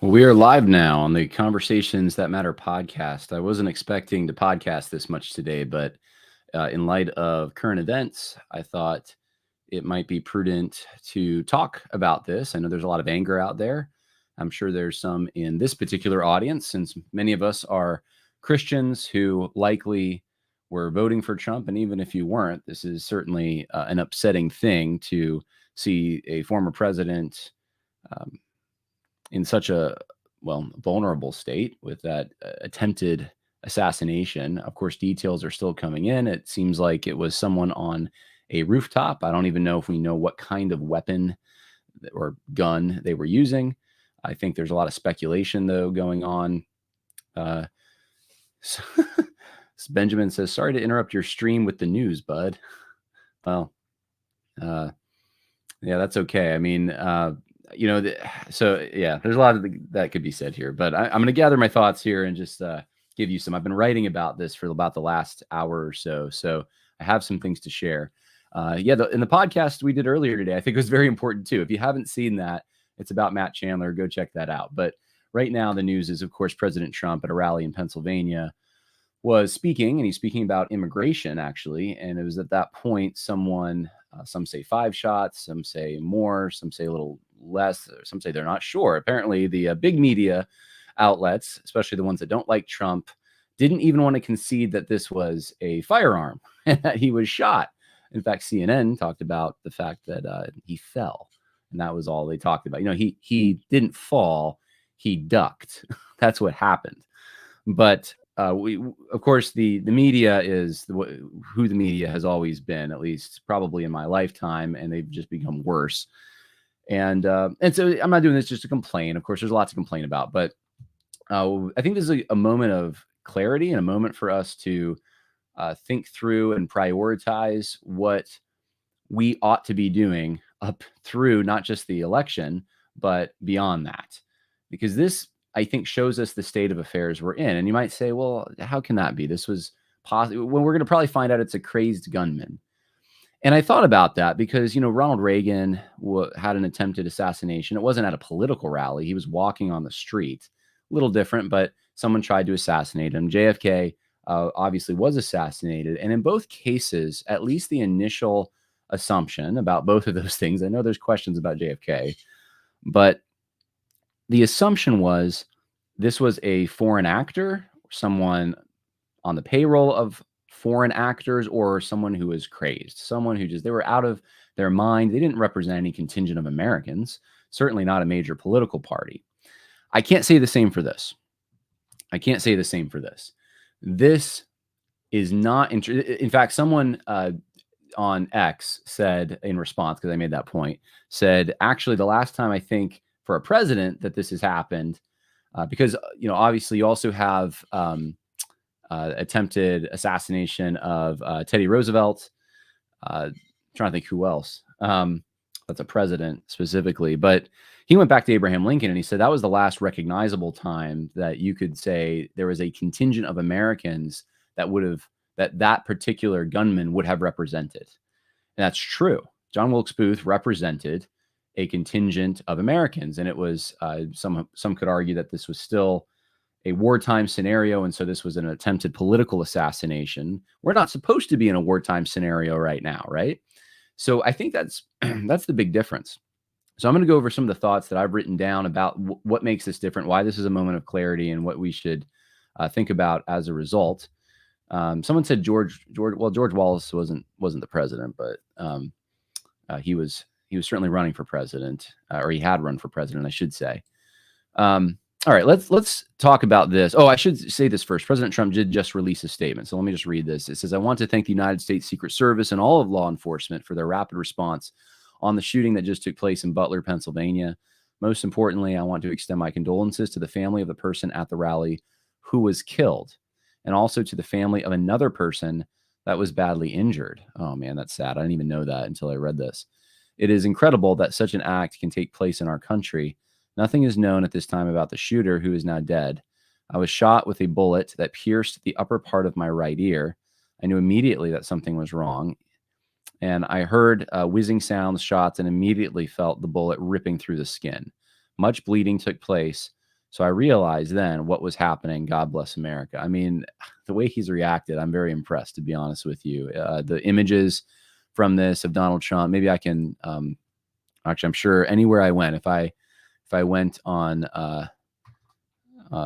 Well, we are live now on the Conversations That Matter podcast. I wasn't expecting to podcast this much today, but in light of current events, I thought it might be prudent to talk about this. I know there's a lot of anger out there. I'm sure there's some in this particular audience, since many of us are Christians who likely were voting for Trump. And even if you weren't, this is certainly an upsetting thing to see a former president um, in such a vulnerable state with that attempted assassination. Of course, details are still coming in. It seems like it was someone on a rooftop. I don't even know if we know what kind of weapon or gun they were using. I think there's a lot of speculation, though, going on. Uh, so Benjamin says, "Sorry to interrupt your stream with the news, bud." Well, yeah, that's okay. I mean, so yeah, there's a lot of that could be said here, but I'm going to gather my thoughts here and just give you some. I've been writing about this for about the last hour or so I have some things to share. In the podcast we did earlier today, I think it was very important too. If you haven't seen that, it's about Matt Chandler. Go check that out. But right now, the news is, of course, President Trump at a rally in Pennsylvania was speaking, and he's speaking about immigration, actually. And it was at that point, someone, some say 5 shots, some say more, some say a little less, or some say they're not sure. Apparently, the big media outlets, especially the ones that don't like Trump, didn't even want to concede that this was a firearm and that he was shot. In fact, CNN talked about the fact that he fell, and that was all they talked about. He didn't fall, he ducked. That's what happened. But of course, the media is who the media has always been, at least probably in my lifetime, and they've just become worse. And so I'm not doing this just to complain. Of course, there's a lot to complain about, but I think this is a moment of clarity and a moment for us to think through and prioritize what we ought to be doing up through not just the election, but beyond that. Because this, I think, shows us the state of affairs we're in. And you might say, well, how can that be? This was possible. Well, we're going to probably find out it's a crazed gunman. And I thought about that because, Ronald Reagan had an attempted assassination. It wasn't at a political rally. He was walking on the street. A little different, but someone tried to assassinate him. JFK obviously was assassinated. And in both cases, at least the initial assumption about both of those things, I know there's questions about JFK, but the assumption was this was a foreign actor, someone on the payroll of foreign actors, or someone who was crazed, someone who they were out of their mind. They didn't represent any contingent of Americans, certainly not a major political party. I can't say the same for this. This is not, in fact, someone on X said in response, because I made that point, said, actually, the last time I think for a president that this has happened, because, obviously you also have attempted assassination of Teddy Roosevelt. Trying to think who else. That's a president specifically, but he went back to Abraham Lincoln and he said that was the last recognizable time that you could say there was a contingent of Americans that particular gunman would have represented. And that's true. John Wilkes Booth represented a contingent of Americans, and it was some could argue that this was still a wartime scenario, and so this was an attempted political assassination. We're not supposed to be in a wartime scenario right now, right? So I think that's the big difference. So I'm going to go over some of the thoughts that I've written down about what makes this different, why this is a moment of clarity, and what we should think about as a result. Someone said George Wallace wasn't the president, but he was certainly running for president, or he had run for president, I should say. All right, let's talk about this. Oh, I should say this first. President Trump did just release a statement, so let me just read this. It says, "I want to thank the United States Secret Service and all of law enforcement for their rapid response on the shooting that just took place in Butler, Pennsylvania. Most importantly, I want to extend my condolences to the family of the person at the rally who was killed, and also to the family of another person that was badly injured." Oh man, that's sad. I didn't even know that until I read this. "It is incredible that such an act can take place in our country. Nothing is known at this time about the shooter, who is now dead. I was shot with a bullet that pierced the upper part of my right ear. I knew immediately that something was wrong, and I heard whizzing sounds, shots, and immediately felt the bullet ripping through the skin. Much bleeding took place, So I realized then what was happening. God bless America. I mean, the way he's reacted, I'm very impressed, to be honest with you. The images from this of Donald Trump, maybe I can, actually, I'm sure anywhere I went, if I went on,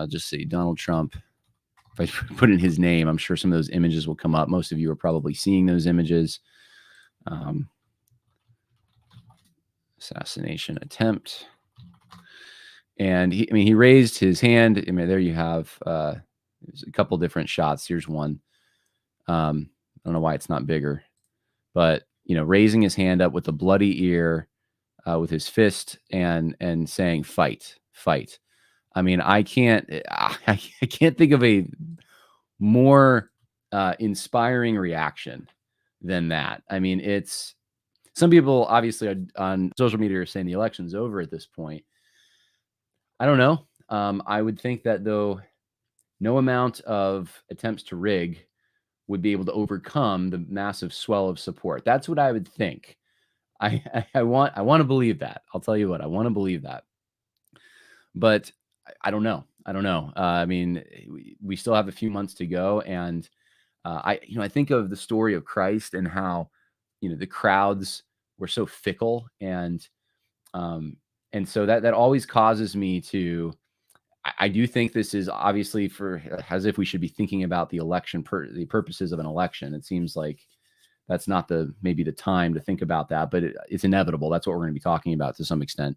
just see Donald Trump, if I put in his name, I'm sure some of those images will come up. Most of you are probably seeing those images. Assassination attempt. And he raised his hand. I mean, there you have there's a couple different shots. Here's one. I don't know why it's not bigger, but raising his hand up with a bloody ear, with his fist and saying, "Fight, fight." I mean, I can't think of a more inspiring reaction than that. I mean, it's some people obviously on social media are saying the election's over at this point. I don't know. I would think that though, no amount of attempts to rig would be able to overcome the massive swell of support. That's what I would think. I want to believe that. I'll tell you what, I want to believe that. But I don't know. I don't know. I mean, we still have a few months to go, and I think of the story of Christ and how the crowds were so fickle, and so that always causes me to. I do think this is obviously as if we should be thinking about the election, the purposes of an election. It seems like that's not maybe the time to think about that, but it's inevitable. That's what we're going to be talking about to some extent.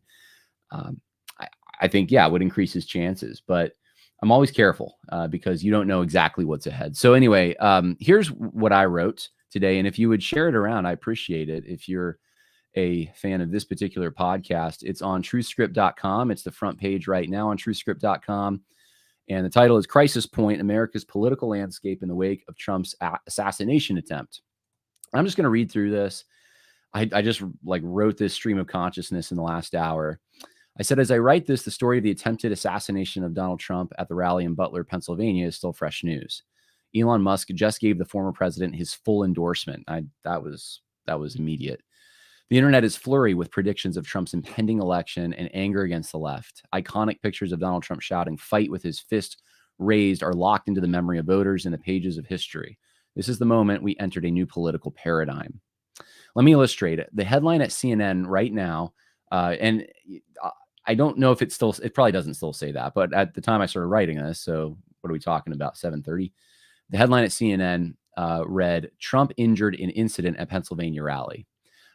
I think, it would increase his chances, but I'm always careful because you don't know exactly what's ahead. So anyway, here's what I wrote today. And if you would share it around, I appreciate it. If you're a fan of this particular podcast, it's on truthscript.com. It's the front page right now on truthscript.com. And the title is Crisis Point, America's Political Landscape in the Wake of Trump's Assassination Attempt. I'm just going to read through this. I just wrote this stream of consciousness in the last hour. I said, as I write this, the story of the attempted assassination of Donald Trump at the rally in Butler, Pennsylvania is still fresh news. Elon Musk just gave the former president his full endorsement. That was immediate. The internet is flurry with predictions of Trump's impending election and anger against the left. Iconic pictures of Donald Trump shouting, "Fight," with his fist raised are locked into the memory of voters in the pages of history. This is the moment we entered a new political paradigm. Let me illustrate it. The headline at CNN right now, and I don't know if it probably doesn't still say that, but at the time I started writing this, so what are we talking about, 7:30? The headline at CNN read, "Trump injured in incident at Pennsylvania rally."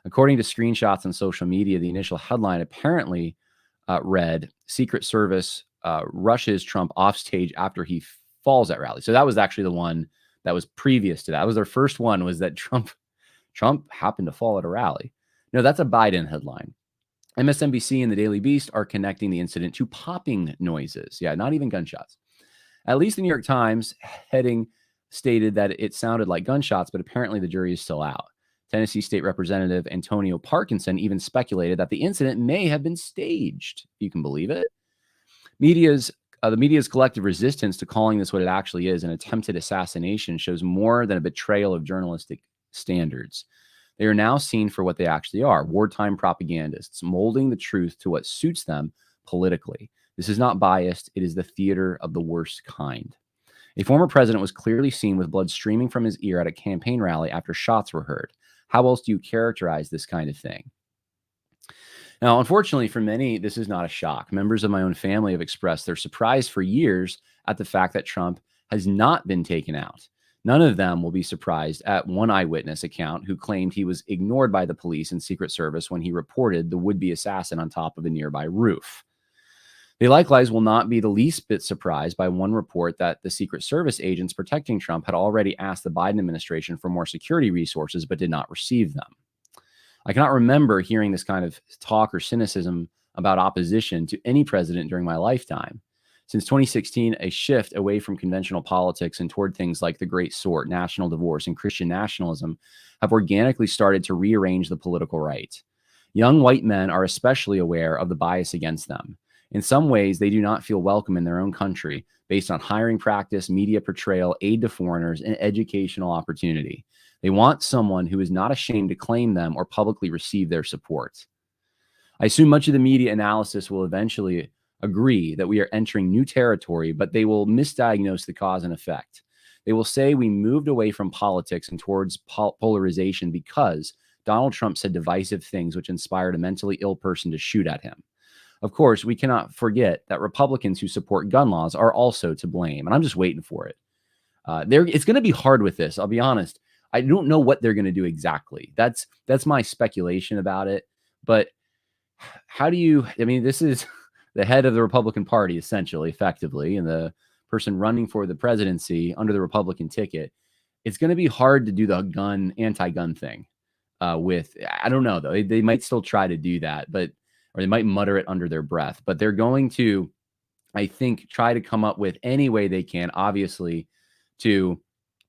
According to screenshots on social media, the initial headline apparently read, "Secret Service rushes Trump off stage after he falls at rally." So that was actually the one that was previous to that. That was their first one, was that Trump happened to fall at a rally. No, that's a Biden headline. MSNBC and the Daily Beast are connecting the incident to popping noises. Yeah, not even gunshots. At least the New York Times heading stated that it sounded like gunshots, but apparently the jury is still out. Tennessee State Representative Antonio Parkinson even speculated that the incident may have been staged. You can believe it. The media's collective resistance to calling this what it actually is, an attempted assassination, shows more than a betrayal of journalistic standards. They are now seen for what they actually are: wartime propagandists, molding the truth to what suits them politically. This is not biased. It is the theater of the worst kind. A former president was clearly seen with blood streaming from his ear at a campaign rally after shots were heard. How else do you characterize this kind of thing? Now, unfortunately for many, this is not a shock. Members of my own family have expressed their surprise for years at the fact that Trump has not been taken out. None of them will be surprised at one eyewitness account who claimed he was ignored by the police and Secret Service when he reported the would-be assassin on top of a nearby roof. They likewise will not be the least bit surprised by one report that the Secret Service agents protecting Trump had already asked the Biden administration for more security resources but did not receive them. I cannot remember hearing this kind of talk or cynicism about opposition to any president during my lifetime. Since 2016, a shift away from conventional politics and toward things like the Great Sort, national divorce, and Christian nationalism have organically started to rearrange the political right. Young white men are especially aware of the bias against them. In some ways, they do not feel welcome in their own country based on hiring practice, media portrayal, aid to foreigners, and educational opportunity. They want someone who is not ashamed to claim them or publicly receive their support. I assume much of the media analysis will eventually agree that we are entering new territory, but they will misdiagnose the cause and effect. They will say we moved away from politics and towards polarization because Donald Trump said divisive things which inspired a mentally ill person to shoot at him. Of course, we cannot forget that Republicans who support gun laws are also to blame, and I'm just waiting for it. It's going to be hard with this. I'll be honest. I don't know what they're going to do exactly. That's my speculation about it. But how do you? I mean, this is the head of the Republican Party, essentially, effectively, and the person running for the presidency under the Republican ticket. It's going to be hard to do the anti-gun thing. I don't know though. They might still try to do that, or they might mutter it under their breath. But they're going to, I think, try to come up with any way they can, obviously, to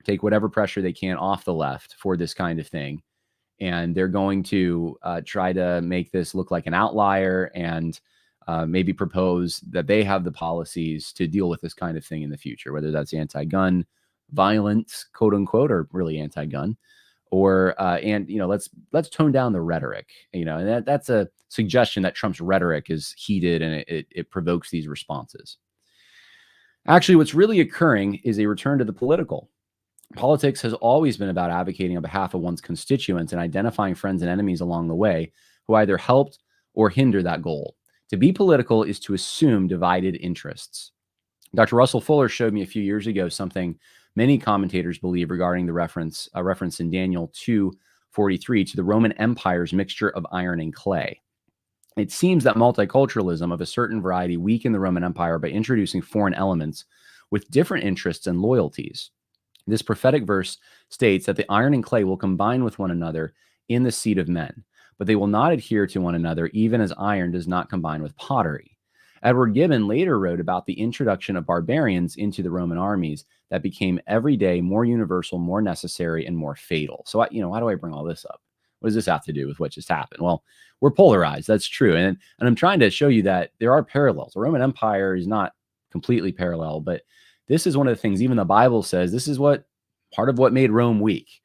take whatever pressure they can off the left for this kind of thing. And they're going to try to make this look like an outlier and maybe propose that they have the policies to deal with this kind of thing in the future, whether that's anti-gun violence, quote unquote, or really anti-gun, or let's tone down the rhetoric, and that's a suggestion that Trump's rhetoric is heated and it provokes these responses. Actually, what's really occurring is a return to the political. Politics has always been about advocating on behalf of one's constituents and identifying friends and enemies along the way who either helped or hinder that goal. To be political is to assume divided interests. Dr. Russell Fuller showed me a few years ago something many commentators believe regarding the reference in Daniel 2:43 to the Roman Empire's mixture of iron and clay. It seems that multiculturalism of a certain variety weakened the Roman Empire by introducing foreign elements with different interests and loyalties. This prophetic verse states that the iron and clay will combine with one another in the seed of men, but they will not adhere to one another, even as iron does not combine with pottery. Edward Gibbon later wrote about the introduction of barbarians into the Roman armies that became every day more universal, more necessary, and more fatal. So, why do I bring all this up? What does this have to do with what just happened? Well, we're polarized. That's true. And I'm trying to show you that there are parallels. The Roman Empire is not completely parallel, but this is one of the things even the Bible says this is part of what made Rome weak.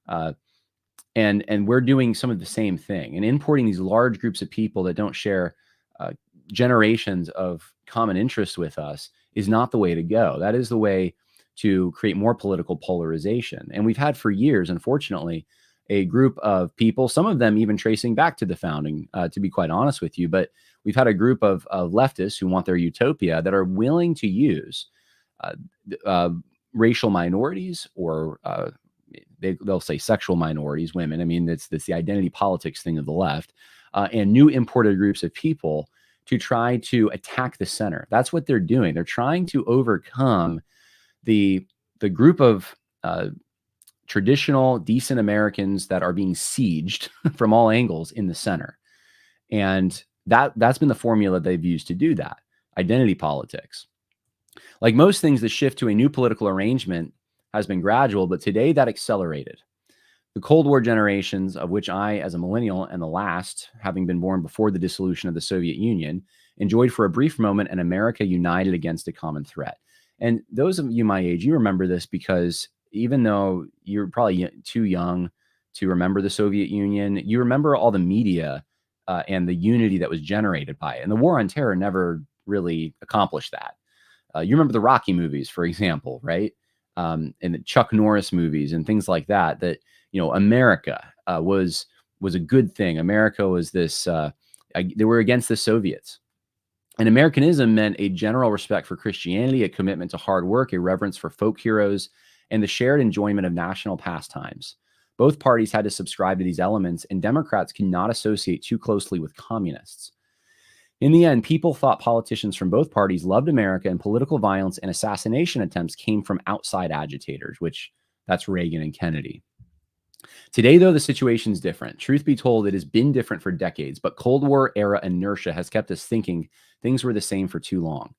And we're doing some of the same thing and importing these large groups of people that don't share generations of common interests with us is not the way to go. That is the way to create more political polarization. And we've had for years, unfortunately, a group of people, some of them even tracing back to the founding, to be quite honest with you, but we've had a group of leftists who want their utopia that are willing to use racial minorities or they'll say sexual minorities, women. I mean, it's the identity politics thing of the left, and new imported groups of people to try to attack the center. That's what they're doing. They're trying to overcome the group of traditional, decent Americans that are being sieged from all angles in the center. And that's been the formula they've used to do that. Identity politics. Like most things, the shift to a new political arrangement has been gradual, but today that accelerated. The Cold War generations, of which I, as a millennial and the last, having been born before the dissolution of the Soviet Union, enjoyed for a brief moment an America united against a common threat. And those of you my age, you remember this because even though you're probably too young to remember the Soviet Union, you remember all the media and the unity that was generated by it. And the War on Terror never really accomplished that. You remember the Rocky movies, for example, right? And the Chuck Norris movies and things like that, America was a good thing. America was this, they were against the Soviets. And Americanism meant a general respect for Christianity, a commitment to hard work, a reverence for folk heroes, and the shared enjoyment of national pastimes. Both parties had to subscribe to these elements, and Democrats could not associate too closely with communists. In the end, people thought politicians from both parties loved America, and political violence and assassination attempts came from outside agitators, which that's Reagan and Kennedy. Today, though, the situation is different. Truth be told, it has been different for decades, but Cold War era inertia has kept us thinking things were the same for too long.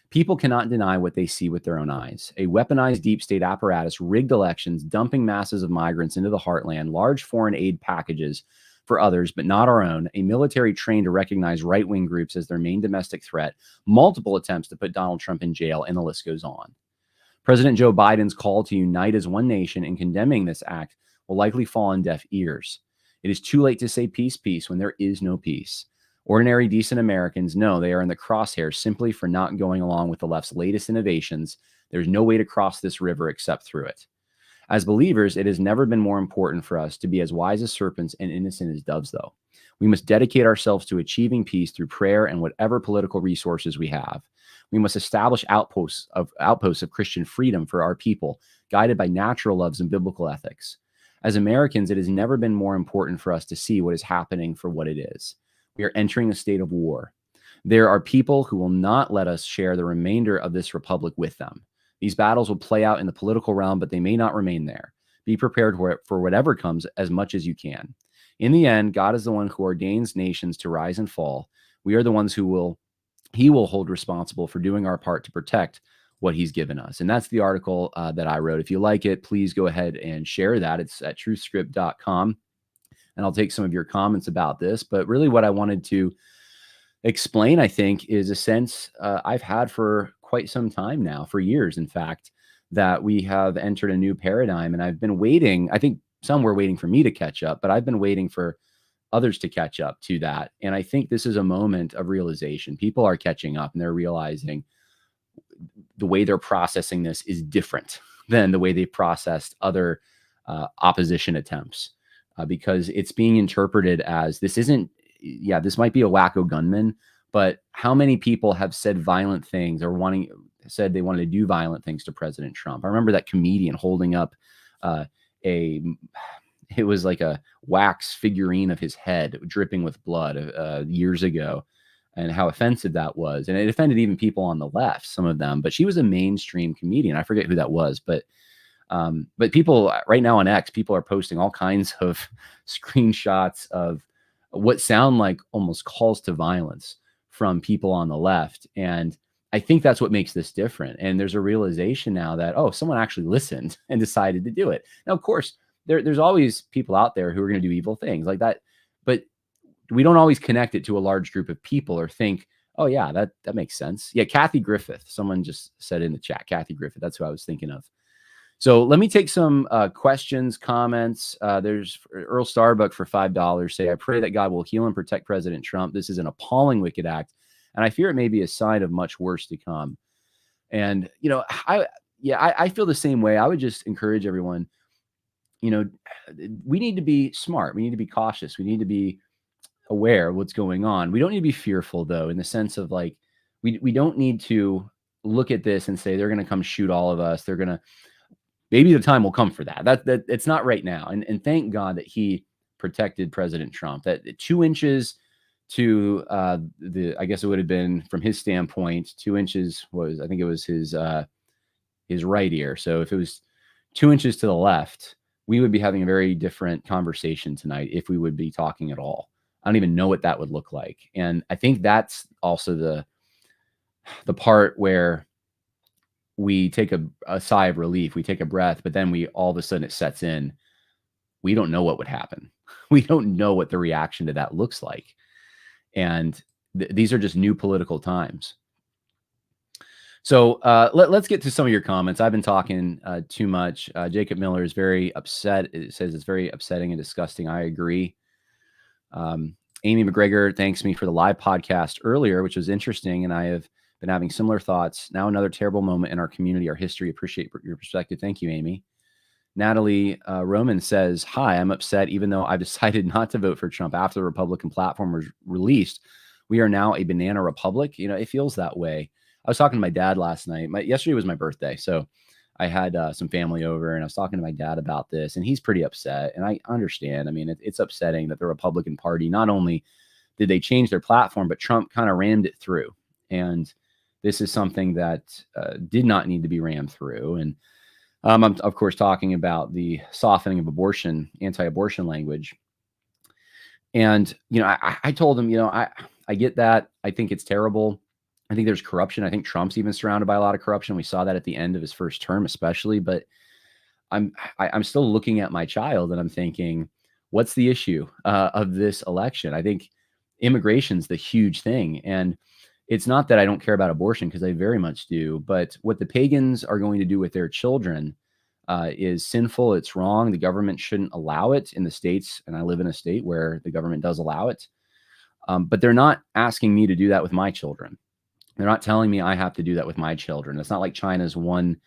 People cannot deny what they see with their own eyes. A weaponized deep state apparatus rigged elections, dumping masses of migrants into the heartland, large foreign aid packages for others, but not our own, a military trained to recognize right-wing groups as their main domestic threat, multiple attempts to put Donald Trump in jail, and the list goes on. President Joe Biden's call to unite as one nation in condemning this act will likely fall on deaf ears. It is too late to say peace, peace, when there is no peace. Ordinary, decent Americans know they are in the crosshairs simply for not going along with the left's latest innovations. There's no way to cross this river except through it. As believers, it has never been more important for us to be as wise as serpents and innocent as doves, though. We must dedicate ourselves to achieving peace through prayer and whatever political resources we have. We must establish outposts of Christian freedom for our people, guided by natural loves and biblical ethics. As Americans, it has never been more important for us to see what is happening for what it is. We are entering a state of war. There are people who will not let us share the remainder of this republic with them. These battles will play out in the political realm, but they may not remain there. Be prepared for whatever comes as much as you can. In the end, God is the one who ordains nations to rise and fall. We are the ones he will hold responsible for doing our part to protect what he's given us. And that's the article that I wrote. If you like it, please go ahead and share that. It's at truthscript.com. And I'll take some of your comments about this. But really what I wanted to explain, I think, is a sense I've had for quite some time now, for years, in fact, that we have entered a new paradigm. And I've been waiting. I think some were waiting for me to catch up, but I've been waiting for others to catch up to that. And I think this is a moment of realization. People are catching up and they're realizing the way they're processing this is different than the way they processed other opposition attempts, because it's being interpreted as this isn't, this might be a wacko gunman, but how many people have said violent things or said they wanted to do violent things to President Trump? I remember that comedian holding up it was like a wax figurine of his head dripping with blood years ago, and how offensive that was. And it offended even people on the left, some of them, but she was a mainstream comedian. I forget who that was, but people right now on X, people are posting all kinds of screenshots of what sound like almost calls to violence from people on the left. And I think that's what makes this different. And there's a realization now that, oh, someone actually listened and decided to do it. Now, of course, there's always people out there who are going to do evil things like that, but we don't always connect it to a large group of people or think, oh yeah, that makes sense. Yeah. Kathy Griffith, someone just said in the chat, Kathy Griffith, that's who I was thinking of. So let me take some questions, comments. There's Earl Starbuck for $5 say, I pray that God will heal and protect President Trump. This is an appalling, wicked act, and I fear it may be a sign of much worse to come. And, I feel the same way. I would just encourage everyone, we need to be smart. We need to be cautious. We need to be aware of what's going on. We don't need to be fearful, though, in the sense of like, we don't need to look at this and say, they're going to come shoot all of us. Maybe the time will come for that. That it's not right now. And thank God that he protected President Trump. That 2 inches to I guess it would have been, from his standpoint, 2 inches was, I think it was his right ear. So if it was 2 inches to the left, we would be having a very different conversation tonight, if we would be talking at all. I don't even know what that would look like. And I think that's also the part where we take a sigh of relief, we take a breath, but then all of a sudden it sets in. We don't know what would happen. We don't know what the reaction to that looks like. And these are just new political times. So let's get to some of your comments. I've been talking too much. Jacob Miller is very upset. It says it's very upsetting and disgusting. I agree. Amy McGregor thanks me for the live podcast earlier, which was interesting. And I have been having similar thoughts. Now another terrible moment in our community, our history. Appreciate your perspective. Thank you, Amy. Natalie Roman says, hi, I'm upset even though I've decided not to vote for Trump after the Republican platform was released. We are now a banana republic. It feels that way. I was talking to my dad last night. Yesterday was my birthday. So I had some family over and I was talking to my dad about this, and he's pretty upset. And I understand. I mean, it's upsetting that the Republican Party, not only did they change their platform, but Trump kind of rammed it through. And this is something that did not need to be rammed through. And I'm, of course, talking about the softening of anti-abortion language. And, I told him, I get that. I think it's terrible. I think there's corruption. I think Trump's even surrounded by a lot of corruption. We saw that at the end of his first term, especially. But I'm still looking at my child and I'm thinking, what's the issue of this election? I think immigration's the huge thing. And it's not that I don't care about abortion, because I very much do. But what the pagans are going to do with their children is sinful. It's wrong. The government shouldn't allow it in the states. And I live in a state where the government does allow it. But they're not asking me to do that with my children. They're not telling me I have to do that with my children. It's not like China's one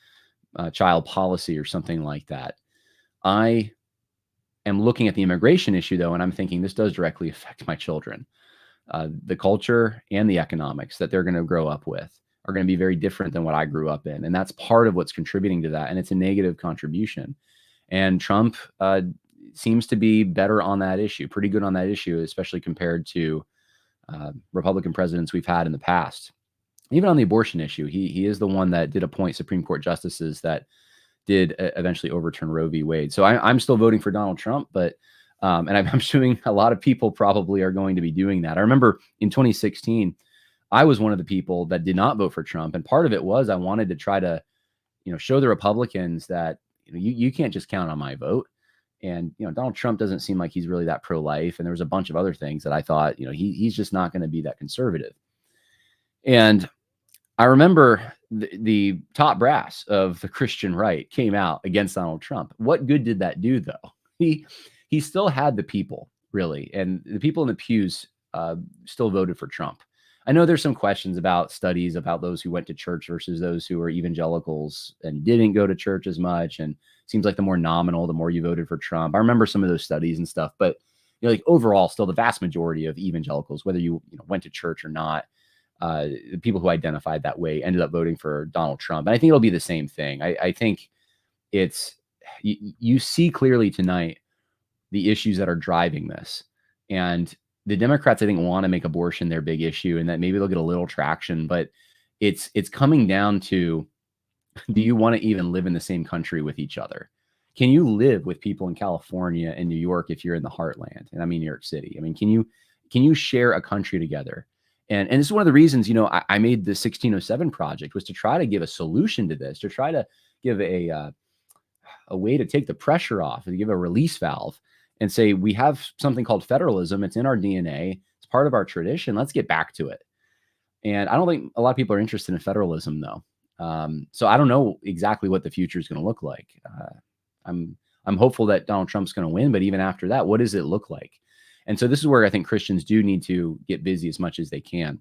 child policy or something like that. I am looking at the immigration issue, though, and I'm thinking this does directly affect my children. The culture and the economics that they're going to grow up with are going to be very different than what I grew up in. And that's part of what's contributing to that. And it's a negative contribution. And Trump seems to be better on that issue, pretty good on that issue, especially compared to Republican presidents we've had in the past. Even on the abortion issue, he is the one that did appoint Supreme Court justices that did eventually overturn Roe v. Wade. So I'm still voting for Donald Trump, but and I'm assuming a lot of people probably are going to be doing that. I remember in 2016, I was one of the people that did not vote for Trump, and part of it was I wanted to try to, show the Republicans that you can't just count on my vote. And Donald Trump doesn't seem like he's really that pro-life, and there was a bunch of other things that I thought he's just not going to be that conservative. And I remember the top brass of the Christian right came out against Donald Trump. What good did that do, though? He still had the people, really, and the people in the pews still voted for Trump. I know there's some questions about studies about those who went to church versus those who were evangelicals and didn't go to church as much. And it seems like the more nominal, the more you voted for Trump. I remember some of those studies and stuff, but like overall, still the vast majority of evangelicals, whether you went to church or not, the people who identified that way ended up voting for Donald Trump. And I think it'll be the same thing. I think it's, you see clearly tonight the issues that are driving this. And the Democrats, I think, want to make abortion their big issue, and that maybe they'll get a little traction, but it's coming down to, do you want to even live in the same country with each other? Can you live with people in California and New York if you're in the heartland? And I mean, New York City. I mean, can you share a country together? And this is one of the reasons, I made the 1607 project, was to try to give a solution to this, to try to give a way to take the pressure off, to give a release valve and say, we have something called federalism. It's in our DNA. It's part of our tradition. Let's get back to it. And I don't think a lot of people are interested in federalism, though. So I don't know exactly what the future is going to look like. I'm hopeful that Donald Trump's going to win, but even after that, what does it look like? And so this is where I think Christians do need to get busy as much as they can.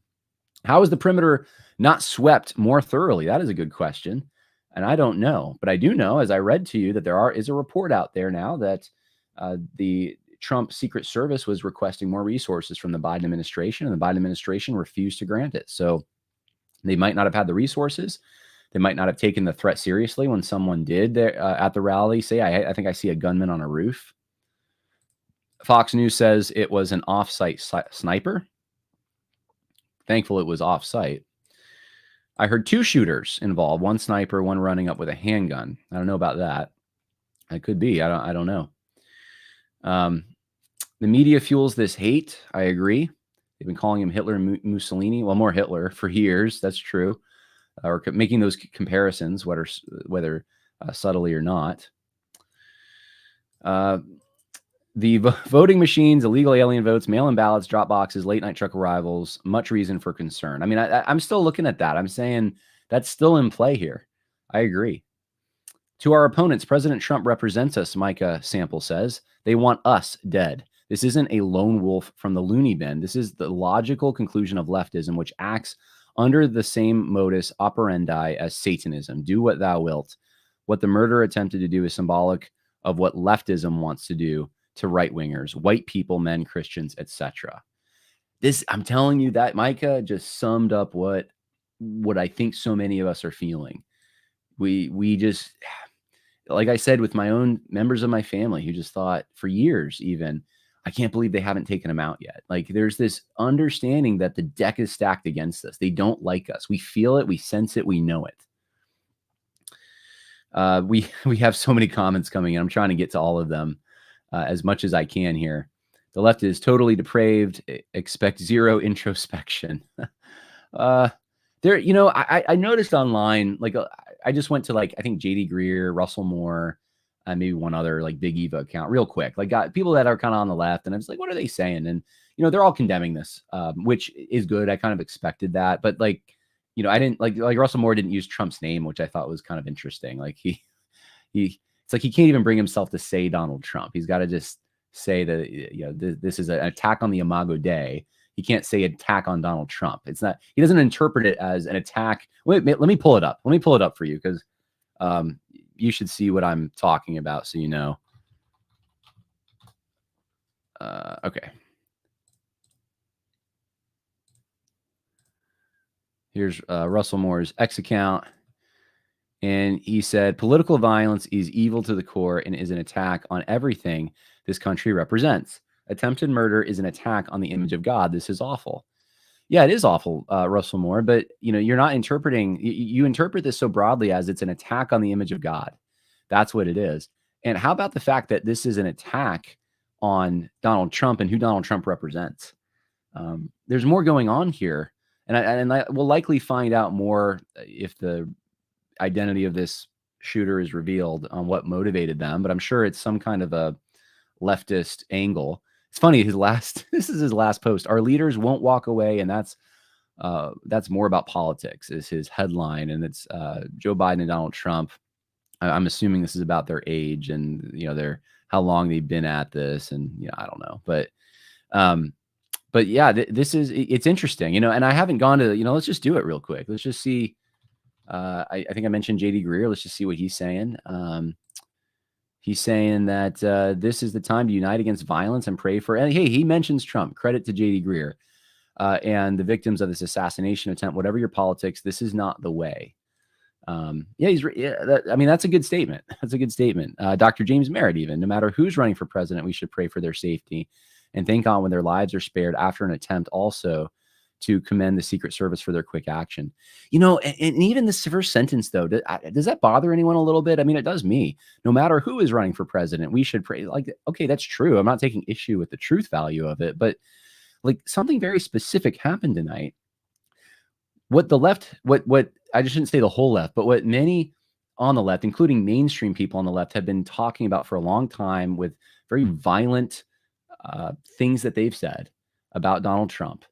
How is the perimeter not swept more thoroughly? That is a good question. And I don't know, but I do know, as I read to you, that is a report out there now that the Trump Secret Service was requesting more resources from the Biden administration, and the Biden administration refused to grant it. So they might not have had the resources. They might not have taken the threat seriously when someone did there at the rally say, I think I see a gunman on a roof. Fox News says it was an off-site sniper. Thankful it was off-site. I heard 2 shooters involved, one sniper, one running up with a handgun. I don't know about that. It could be. I don't know. The media fuels this hate. I agree. They've been calling him Hitler and Mussolini. Well, more Hitler for years. That's true. Or making those comparisons, whether subtly or not. The voting machines, illegal alien votes, mail-in ballots, drop boxes, late-night truck arrivals, much reason for concern. I mean, I'm still looking at that. I'm saying that's still in play here. I agree. To our opponents, President Trump represents us, Micah Sample says. They want us dead. This isn't a lone wolf from the loony bin. This is the logical conclusion of leftism, which acts under the same modus operandi as Satanism. Do what thou wilt. What the murderer attempted to do is symbolic of what leftism wants to do to right-wingers, white people, men, Christians, etc. I'm telling you, that Micah just summed up what I think so many of us are feeling. We just, like I said, with my own members of my family who just thought for years even, I can't believe they haven't taken him out yet. Like, there's this understanding that the deck is stacked against us. They don't like us. We feel it. We sense it. We know it. We have so many comments coming in. I'm trying to get to all of them as much as I can here. The left is totally depraved. Expect zero introspection. I noticed online, like, I just went to, like, I think JD Greer, Russell Moore, and maybe one other, like, Big Eva account real quick. Like, got people that are kind of on the left, and I was like, what are they saying? And, they're all condemning this, which is good. I kind of expected that. But, like, I didn't, like Russell Moore didn't use Trump's name, which I thought was kind of interesting. Like, it's like he can't even bring himself to say Donald Trump. He's got to just say that, this is an attack on the Imago Dei. he can't say attack on Donald Trump. It's not, he doesn't interpret it as an attack. Wait, let me pull it up. Let me pull it up for you because you should see what I'm talking about so you know. Okay. Here's Russell Moore's X account. And he said, political violence is evil to the core and is an attack on everything this country represents. Attempted murder is an attack on the image of God. This is awful. Yeah, it is awful, Russell Moore, but you're not interpreting, you interpret this so broadly as it's an attack on the image of God. That's what it is. And how about the fact that this is an attack on Donald Trump and who Donald Trump represents? There's more going on here. And I will likely find out more if the identity of this shooter is revealed on what motivated them, but I'm sure it's some kind of a leftist angle. It's funny, this is his last post. Our leaders won't walk away, and that's more about politics is his headline, and it's Joe Biden and Donald Trump. I'm assuming this is about their age and their how long they've been at this, and I don't know, but yeah, it's interesting, and I haven't gone to let's just do it real quick. Let's just see. I think I mentioned JD Greear. Let's just see what he's saying. He's saying that this is the time to unite against violence and pray for. And hey, he mentions Trump. Credit to JD Greear and the victims of this assassination attempt. Whatever your politics, this is not the way. That's a good statement. That's a good statement. Dr. James Merritt, even no matter who's running for president, we should pray for their safety and thank God when their lives are spared after an attempt. Also, to commend the Secret Service for their quick action. And even this first sentence, though, does that bother anyone a little bit? I mean, it does me. No matter who is running for president, we should pray. Like, okay, that's true. I'm not taking issue with the truth value of it, but like something very specific happened tonight. What the left, what I just shouldn't say the whole left, but what many on the left, including mainstream people on the left, have been talking about for a long time with very violent things that they've said about Donald Trump.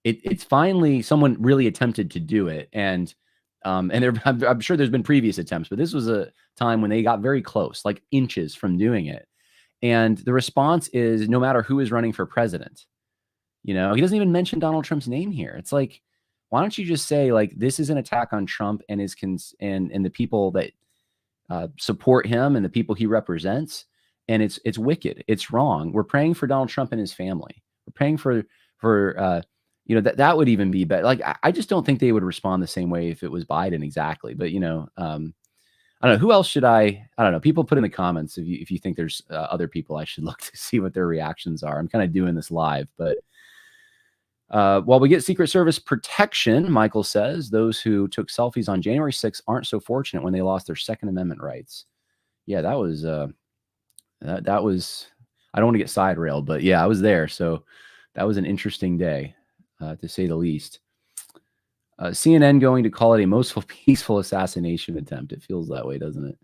It's finally someone really attempted to do it. And I'm sure there's been previous attempts, but this was a time when they got very close, like inches from doing it. And the response is no matter who is running for president, he doesn't even mention Donald Trump's name here. It's like, why don't you just say like, this is an attack on Trump and and the people that support him and the people he represents. And it's wicked. It's wrong. We're praying for Donald Trump and his family. We're praying for that would even be better. Like, I just don't think they would respond the same way if it was Biden exactly. But, I don't know. Who else should I don't know. People put in the comments if you think there's other people I should look to see what their reactions are. I'm kind of doing this live. But while we get Secret Service protection, Michael says, those who took selfies on January 6th aren't so fortunate when they lost their Second Amendment rights. Yeah, that was, I don't want to get side railed, but yeah, I was there. So that was an interesting day. To say the least. CNN going to call it a most peaceful assassination attempt. It feels that way, doesn't it?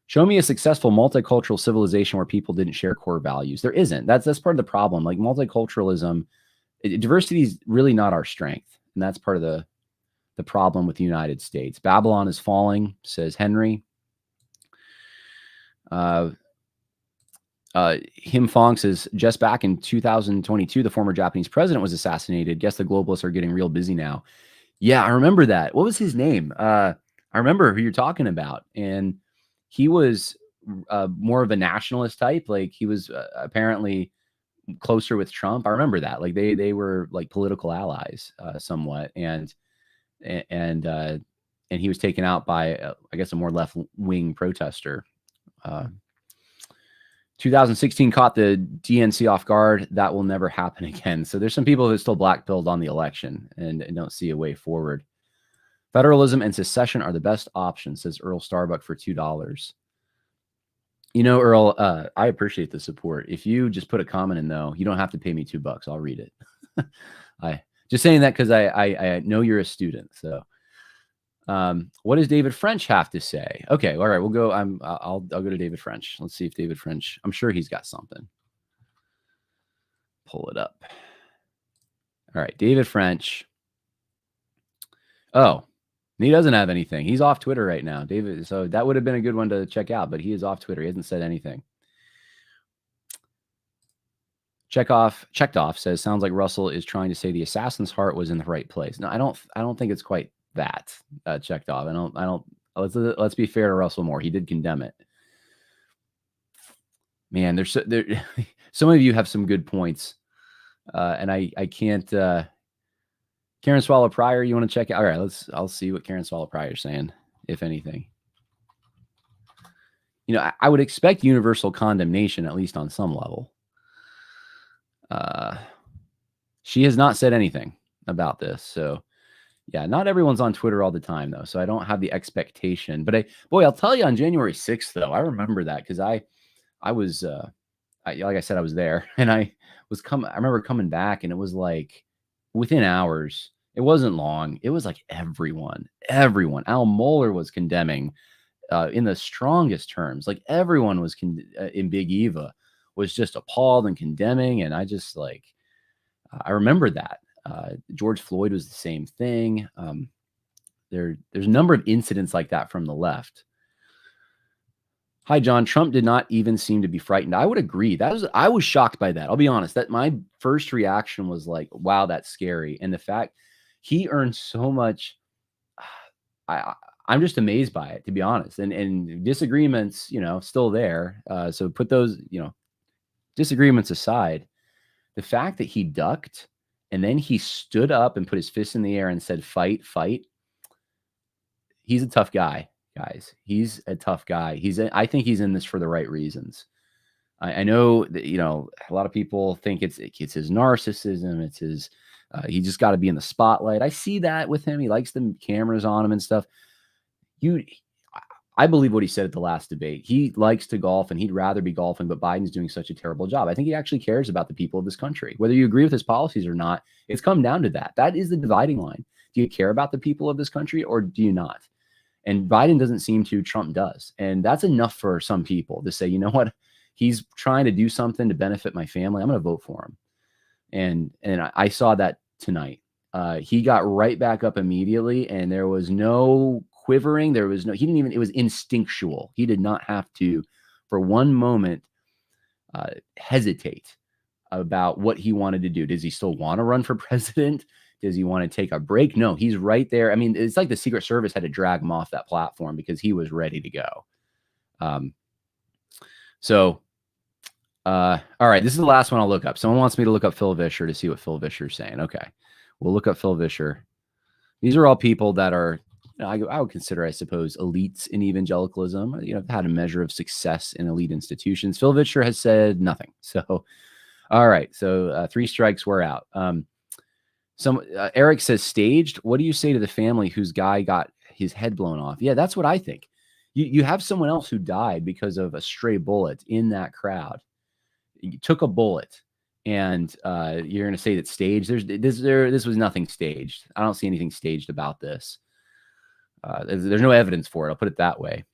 Show me a successful multicultural civilization where people didn't share core values. There isn't. That's part of the problem. Like multiculturalism, diversity is really not our strength. And that's part of the problem with the United States. Babylon is falling, says Henry. Him Fong says, just back in 2022, the former Japanese president was assassinated. Guess the globalists are getting real busy now. Yeah, I remember that. What was his name? I remember who you're talking about. And he was more of a nationalist type. Like he was apparently closer with Trump. I remember that. Like they were like political allies somewhat. And he was taken out by, I guess, a more left-wing protester. 2016 caught the DNC off guard. That will never happen again. So there's some people that still black-pilled on the election and don't see a way forward. Federalism and secession are the best options, says Earl Starbuck for $2. Earl, I appreciate the support. If you just put a comment in, though, you don't have to pay me $2. I'll read it. I just saying that because I know you're a student. So what does David French have to say? Okay, all right, we'll go. I'll go to David French. Let's see if David French. I'm sure he's got something. Pull it up. All right, David French. Oh, he doesn't have anything. He's off Twitter right now, David. So that would have been a good one to check out, but he is off Twitter. He hasn't said anything. Checked off says, sounds like Russell is trying to say the assassin's heart was in the right place. No, I don't think it's quite that. Checked off. I don't. Let's be fair to Russell Moore. He did condemn it. Man, some of you have some good points, and I can't. Karen Swallow Pryor, you want to check it? All right, I'll see what Karen Swallow Pryor is saying, if anything. You know, I would expect universal condemnation, at least on some level. She has not said anything about this. So yeah, not everyone's on Twitter all the time though. So I don't have the expectation, but I'll tell you on January 6th though, I remember that because I was, like I said, I was there and I remember coming back and it was like within hours, it wasn't long. It was like everyone, Al Mohler was condemning in the strongest terms. Like everyone was in Big Eva was just appalled and condemning. And I just I remember that. George Floyd was the same thing. There's a number of incidents like that from the left. Hi, John. Trump did not even seem to be frightened. I would agree. I was shocked by that. I'll be honest. That my first reaction was like, wow, that's scary. And the fact he earned so much, I'm just amazed by it, to be honest. And disagreements, still there. So put those, disagreements aside, the fact that he ducked and then he stood up and put his fist in the air and said, fight, fight. He's a tough guy, guys. He's a tough guy. I think he's in this for the right reasons. I know that, a lot of people think it's his narcissism. It's his, he just got to be in the spotlight. I see that with him. He likes the cameras on him and stuff. I believe what he said at the last debate. He likes to golf and he'd rather be golfing, but Biden's doing such a terrible job. I think he actually cares about the people of this country. Whether you agree with his policies or not, it's come down to that. That is the dividing line. Do you care about the people of this country or do you not? And Biden doesn't seem to, Trump does. And that's enough for some people to say, you know what? He's trying to do something to benefit my family. I'm going to vote for him. And I saw that tonight. He got right back up immediately and there was no quivering. It was instinctual. He did not have to, for one moment, hesitate about what he wanted to do. Does he still want to run for president? Does he want to take a break? No, he's right there. I mean, it's like the Secret Service had to drag him off that platform because he was ready to go. All right, this is the last one I'll look up. Someone wants me to look up Phil Vischer to see what Phil Vischer's saying. Okay, we'll look up Phil Vischer. These are all people that are, I would consider, I suppose, elites in evangelicalism, had a measure of success in elite institutions. Phil Vischer has said nothing. So, all right. So 3 strikes, we're out. Eric says staged. What do you say to the family whose guy got his head blown off? Yeah, that's what I think. You have someone else who died because of a stray bullet in that crowd. You took a bullet and you're going to say that staged. This was nothing staged. I don't see anything staged about this. There's no evidence for it. I'll put it that way.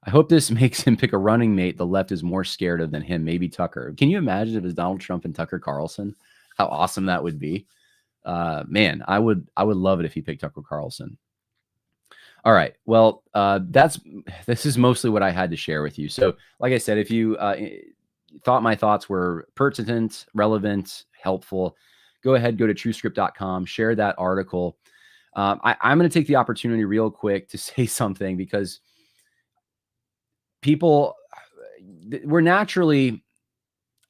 I hope this makes him pick a running mate the left is more scared of than him, maybe Tucker. Can you imagine if it was Donald Trump and Tucker Carlson? How awesome that would be. Man, I would love it if he picked Tucker Carlson. All right. Well, this is mostly what I had to share with you. So like I said, if you thought my thoughts were pertinent, relevant, helpful, go ahead, go to TrueScript.com, share that article. I'm going to take the opportunity real quick to say something because people, we're naturally,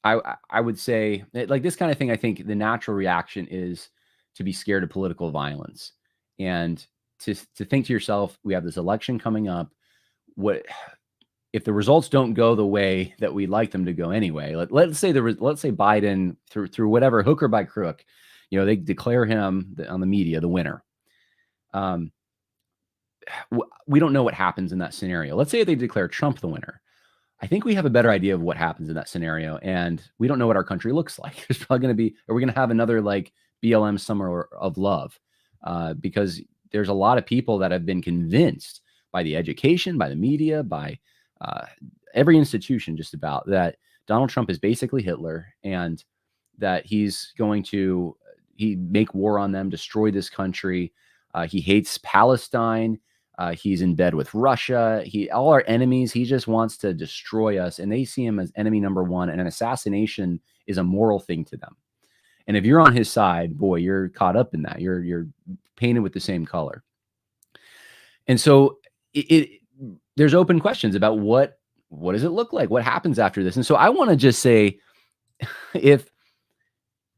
I would say, like this kind of thing, I think the natural reaction is to be scared of political violence and to think to yourself, we have this election coming up. What if the results don't go the way that we'd like them to go anyway? Let's say Biden through whatever hook or by crook, they declare him on the media the winner. We don't know what happens in that scenario. Let's say they declare Trump the winner. I think we have a better idea of what happens in that scenario, and we don't know what our country looks like. There's probably going to be, are we going to have another like BLM summer of love? Because there's a lot of people that have been convinced by the education, by the media, by every institution just about that Donald Trump is basically Hitler and that he's going to make war on them, destroy this country. He hates Palestine. He's in bed with Russia. All our enemies, he just wants to destroy us. And they see him as enemy number one. And an assassination is a moral thing to them. And if you're on his side, boy, you're caught up in that. You're painted with the same color. And so there's open questions about what does it look like? What happens after this? And so I want to just say, if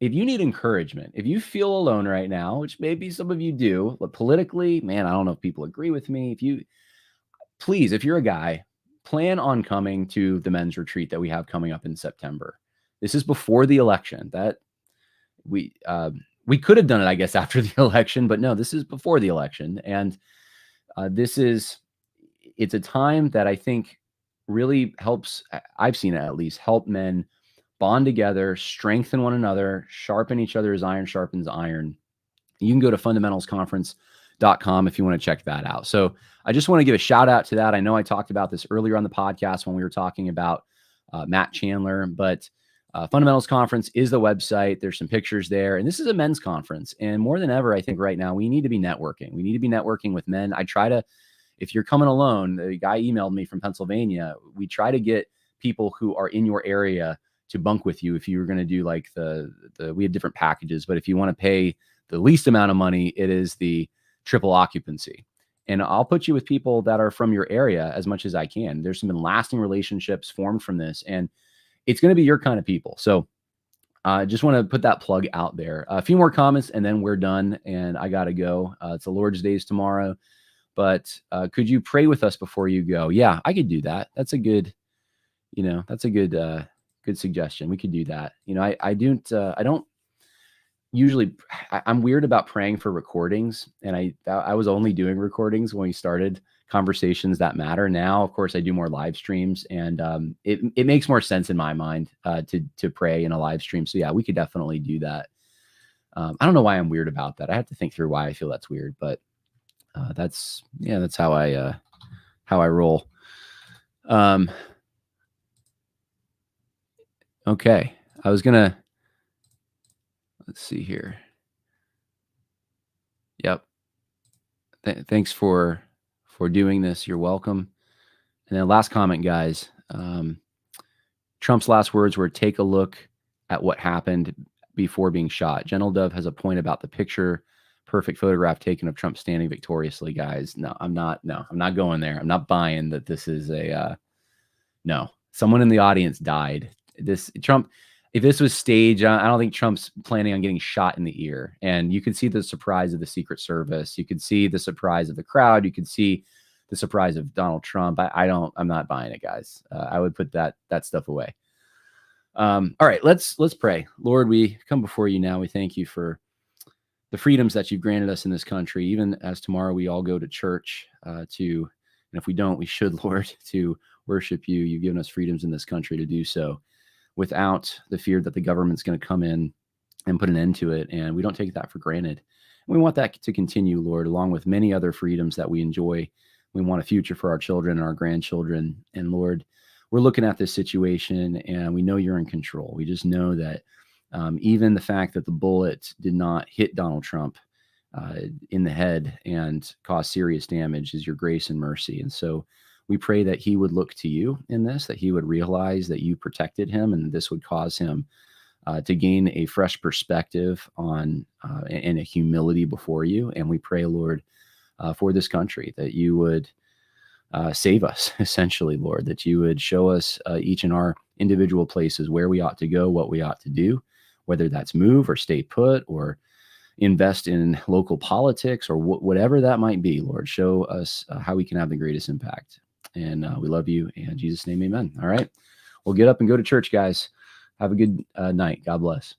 you need encouragement, if you feel alone right now, which maybe some of you do, but politically, man, I don't know if people agree with me. Please, if you're a guy, plan on coming to the men's retreat that we have coming up in September. This is before the election. That we could have done it, I guess, after the election, but no, this is before the election. And it's a time that I think really helps, I've seen it at least, help men bond together, strengthen one another, sharpen each other as iron sharpens iron. You can go to fundamentalsconference.com if you want to check that out. So I just want to give a shout out to that. I know I talked about this earlier on the podcast when we were talking about Matt Chandler, but Fundamentals Conference is the website. There's some pictures there. And this is a men's conference. And more than ever, I think right now, we need to be networking. We need to be networking with men. I try to, if you're coming alone, the guy emailed me from Pennsylvania. We try to get people who are in your area to bunk with you. If you were going to do like we have different packages, but if you want to pay the least amount of money, it is the triple occupancy. And I'll put you with people that are from your area as much as I can. There's some lasting relationships formed from this, and it's going to be your kind of people. So I just want to put that plug out there. A few more comments and then we're done, and I got to go. It's the Lord's Days tomorrow, but could you pray with us before you go? Yeah, I could do that. That's a good, good suggestion. We could do that. I don't usually, I'm weird about praying for recordings. And I was only doing recordings when we started Conversations That Matter. Now, of course, I do more live streams, and it makes more sense in my mind to pray in a live stream. So yeah, we could definitely do that. I don't know why I'm weird about that. I have to think through why I feel that's weird, but that's how I roll. Okay. Let's see here. Yep. Thanks for doing this. You're welcome. And then last comment, guys. Trump's last words were, "Take a look at what happened before being shot." Gentle Dove has a point about the picture perfect photograph taken of Trump standing victoriously, guys. No, I'm not going there. I'm not buying that this is no, someone in the audience died. If this was staged, I don't think Trump's planning on getting shot in the ear. And you could see the surprise of the Secret Service. You could see the surprise of the crowd. You could see the surprise of Donald Trump. I'm not buying it, guys. I would put that stuff away. All right, let's pray. Lord, we come before you now. We thank you for the freedoms that you've granted us in this country, even as tomorrow we all go to church and if we don't, we should, Lord, to worship you. You've given us freedoms in this country to do so without the fear that the government's going to come in and put an end to it. And we don't take that for granted. We want that to continue, Lord, along with many other freedoms that we enjoy. We want a future for our children and our grandchildren. And Lord, we're looking at this situation and we know you're in control. We just know that even the fact that the bullet did not hit Donald Trump in the head and cause serious damage is your grace and mercy. And so we pray that he would look to you in this, that he would realize that you protected him, and this would cause him to gain a fresh perspective on and a humility before you. And we pray, Lord, for this country, that you would save us, essentially, Lord, that you would show us each in our individual places where we ought to go, what we ought to do, whether that's move or stay put or invest in local politics or whatever that might be. Lord, show us how we can have the greatest impact. And we love you. In Jesus' name, amen. All right. Well, get up and go to church, guys. Have a good night. God bless.